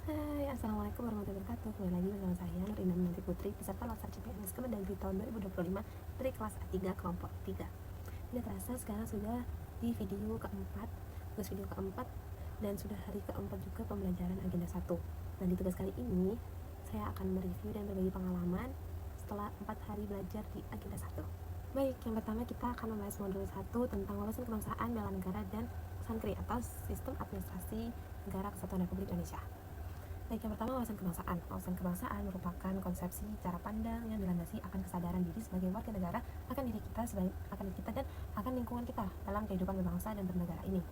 Hai, Assalamualaikum warahmatullahi wabarakatuh. Kembali lagi bersama saya Nur Indah Minanti Putri, peserta Latsar CPNS Kemendagri tahun 2025 dari kelas A3 kelompok 3. Tidak terasa sekarang sudah di video keempat, tugas video keempat, dan sudah hari keempat juga pembelajaran agenda 1. Nah, di tugas kali ini saya akan mereview dan berbagi pengalaman setelah 4 hari belajar di agenda 1. Baik, yang pertama kita akan membahas modul 1 tentang wawasan kebangsaan, bela negara, dan SANKRI atau Sistem Administrasi Negara Kesatuan Republik Indonesia. Baik, yang pertama wawasan kebangsaan. Wawasan kebangsaan merupakan konsepsi cara pandang yang dilandasi akan kesadaran diri sebagai warga negara akan diri kita dan akan lingkungan kita dalam kehidupan berbangsa dan bernegara ini.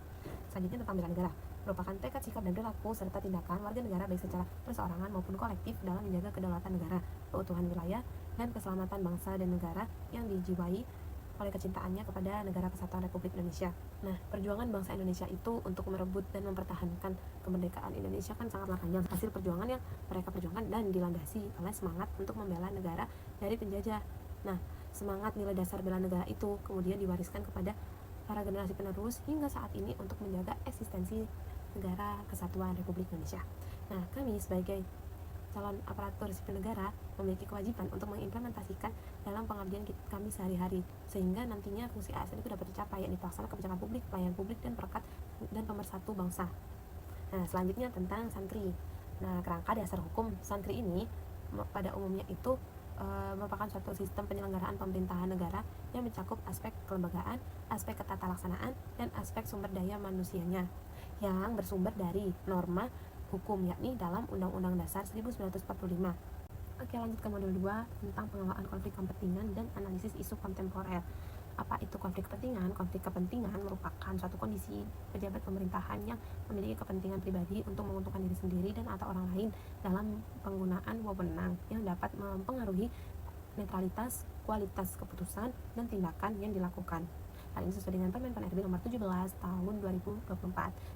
Selanjutnya tentang bela negara, merupakan tekad, sikap, dan perilaku serta tindakan warga negara baik secara perseorangan maupun kolektif dalam menjaga kedaulatan negara, keutuhan wilayah, dan keselamatan bangsa dan negara yang dijiwai oleh kecintaannya kepada negara kesatuan Republik Indonesia. Nah, perjuangan bangsa Indonesia itu untuk merebut dan mempertahankan kemerdekaan Indonesia kan sangatlah panjang. Hasil perjuangan yang mereka perjuangkan dan dilandasi oleh semangat untuk membela negara dari penjajah. Nah, semangat nilai dasar bela negara itu kemudian diwariskan kepada para generasi penerus hingga saat ini untuk menjaga eksistensi negara kesatuan Republik Indonesia. Nah, kami sebagai calon aparatur sipil negara memiliki kewajiban untuk mengimplementasikan dalam pengabdian kami sehari-hari sehingga nantinya fungsi ASN itu dapat tercapai, yakni pelaksana kebijakan publik, pelayanan publik, dan perekat dan pemersatu bangsa. Nah, selanjutnya tentang SANKRI. Nah, kerangka dasar hukum SANKRI ini pada umumnya itu merupakan suatu sistem penyelenggaraan pemerintahan negara yang mencakup aspek kelembagaan, aspek ketatalaksanaan, dan aspek sumber daya manusianya yang bersumber dari norma hukum, yakni dalam Undang-Undang Dasar 1945. Oke, lanjut ke modul 2 tentang pengelolaan konflik kepentingan dan analisis isu kontemporer. Apa itu konflik kepentingan? Konflik kepentingan merupakan suatu kondisi pejabat pemerintahan yang memiliki kepentingan pribadi untuk menguntungkan diri sendiri dan atau orang lain dalam penggunaan wewenang yang dapat mempengaruhi netralitas, kualitas keputusan, dan tindakan yang dilakukan. Hal ini sesuai dengan Permen PAN RB nomor 17 tahun 2024.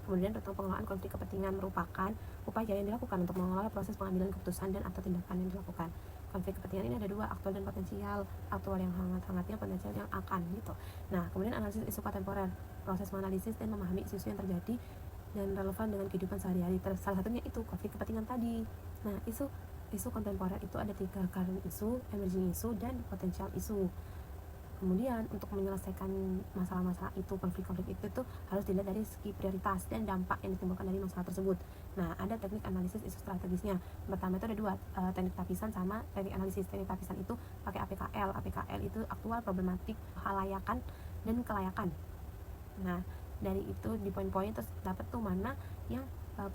Kemudian tentang pengelolaan konflik kepentingan merupakan upaya yang dilakukan untuk mengelola proses pengambilan keputusan dan atau tindakan yang dilakukan. Konflik kepentingan ini ada dua, aktual dan potensial. Aktual yang hangat-hangatnya, potensial yang akan gitu. Nah, kemudian analisis isu kontemporer, proses menganalisis dan memahami isu-isu yang terjadi dan relevan dengan kehidupan sehari-hari. Salah satunya itu konflik kepentingan tadi. Nah, isu kontemporer itu ada 3, current isu, emerging isu, dan potential isu. Kemudian untuk menyelesaikan masalah-masalah itu, konflik-konflik itu tuh harus dilihat dari segi prioritas dan dampak yang ditimbulkan dari masalah tersebut. Nah, ada teknik analisis isu strategisnya. Pertama itu ada 2, teknik tapisan sama teknik analisis. Teknik tapisan itu pakai APKL. APKL itu aktual, problematik, halayakan, dan kelayakan. Nah, dari itu di poin-poin terus dapat tuh mana yang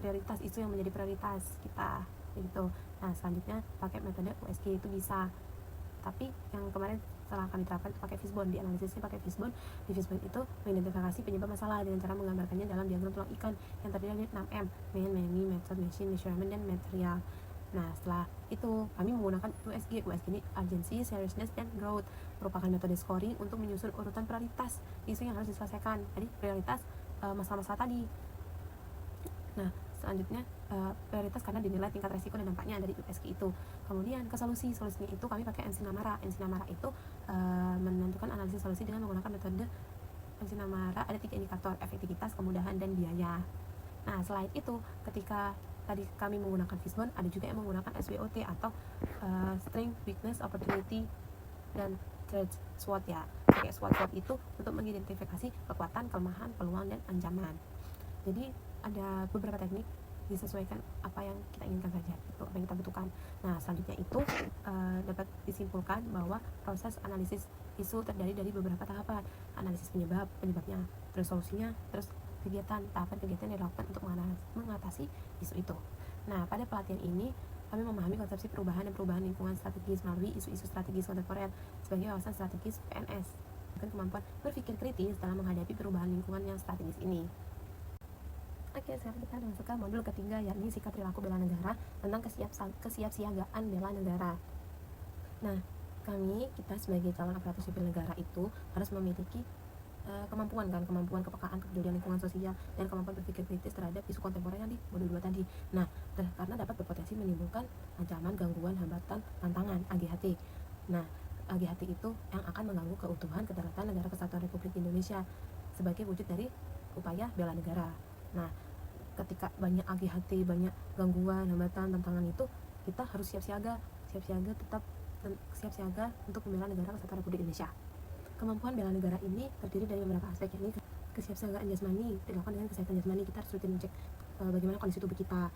prioritas, isu yang menjadi prioritas kita gitu. Nah, selanjutnya pakai metode USG itu bisa. Tapi yang kemarin setelah akan diterapkan itu pakai fishbone. Di analisisnya pakai fishbone. Di fishbone itu mengidentifikasi penyebab masalah dengan cara menggambarkannya dalam diagram tulang ikan yang terdiri dari 6M: man, many, method, machine, measurement, dan material. Nah, setelah itu kami menggunakan USG. USG ini urgency, seriousness, dan growth, merupakan metode scoring untuk menyusun urutan prioritas isu yang harus diselesaikan. Jadi prioritas masalah-masalah tadi. Nah, selanjutnya prioritas karena dinilai tingkat resiko dan dampaknya dari USG itu. Kemudian ke solusinya itu kami pakai Ensinamara. Ensinamara itu menentukan analisis solusi dengan menggunakan metode Ensinamara. Ada 3 indikator: efektivitas, kemudahan, dan biaya. Nah, selain itu ketika tadi kami menggunakan fishbone, ada juga yang menggunakan SWOT atau strength, weakness, opportunity, dan threat SWOT ya. Pakai SWOT itu untuk mengidentifikasi kekuatan, kelemahan, peluang, dan ancaman. Jadi ada beberapa teknik disesuaikan apa yang kita inginkan saja, itu apa yang kita butuhkan. Nah, selanjutnya itu dapat disimpulkan bahwa proses analisis isu terdiri dari beberapa tahapan: analisis penyebabnya, terus solusinya, terus tahapan kegiatan yang dilakukan untuk mengatasi isu itu. Nah, pada pelatihan ini kami memahami konsepsi perubahan dan perubahan lingkungan strategis melalui isu-isu strategis kontemporer sebagai wawasan strategis PNS dengan kemampuan berpikir kritis dalam menghadapi perubahan lingkungan yang strategis ini. Oke, sekarang kita masuk ke modul ketiga, yakni sikap perilaku bela negara tentang kesiapsiagaan bela negara. Nah, kita sebagai calon aparatur sipil negara itu harus memiliki kemampuan kepekaan, kepedulian lingkungan sosial, dan kemampuan berpikir kritis terhadap isu kontemporer yang di modul 2 tadi. Nah, karena dapat berpotensi menimbulkan ancaman, gangguan, hambatan, tantangan, AGHT. Nah, AGHT itu yang akan mengganggu keutuhan kedaulatan negara kesatuan Republik Indonesia sebagai wujud dari upaya bela negara. Nah, ketika banyak AGHT, banyak gangguan, hambatan, tantangan itu, kita harus siap siaga untuk membela negara kesatuan Republik Indonesia. Kemampuan bela negara ini terdiri dari beberapa aspek, yakni kesiapsiagaan jasmani dilakukan dengan kesehatan jasmani, kita harus rutin cek bagaimana kondisi tubuh kita.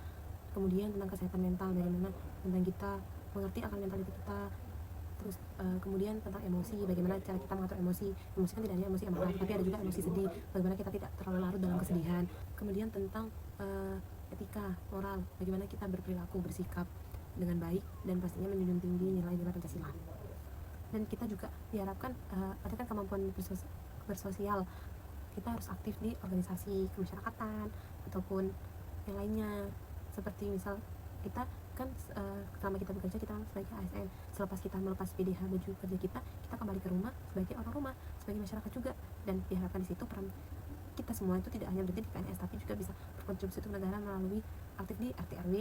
Kemudian tentang kesehatan mental, bagaimana tentang kita mengerti akan mentalitas kita. Terus kemudian tentang emosi, bagaimana cara kita mengatur emosi kan tidak hanya emosi amarah, tapi ada juga emosi sedih, bagaimana kita tidak terlalu larut dalam kesedihan. Kemudian tentang etika, moral, bagaimana kita berperilaku, bersikap dengan baik, dan pastinya menjunjung tinggi nilai-nilai Pancasila. Dan kita juga diharapkan ada kan kemampuan bersosial, kita harus aktif di organisasi kemasyarakatan ataupun yang lainnya, seperti misal kita kan selama kita bekerja, kita sebagai ASN, selepas kita melepas PDH baju kerja kita kembali ke rumah sebagai orang rumah, sebagai masyarakat juga, dan diharapkan di situ peran kita semua itu tidak hanya berhenti di PNS, tapi juga bisa berkontribusi untuk negara melalui aktif di RT RW,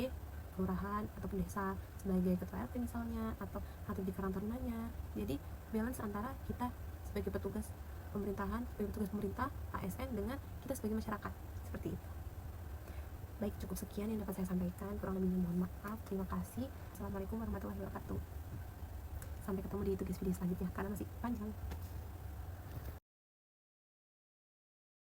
kelurahan ataupun desa, sebagai ketua RT misalnya, atau aktif di Karang Tarunanya. Jadi balance antara kita sebagai petugas pemerintahan, sebagai petugas pemerintah ASN, dengan kita sebagai masyarakat, seperti itu. Baik, cukup sekian yang dapat saya sampaikan, kurang lebihnya mohon maaf. Terima kasih. Assalamualaikum warahmatullahi wabarakatuh. Sampai ketemu di tugas video selanjutnya karena masih panjang.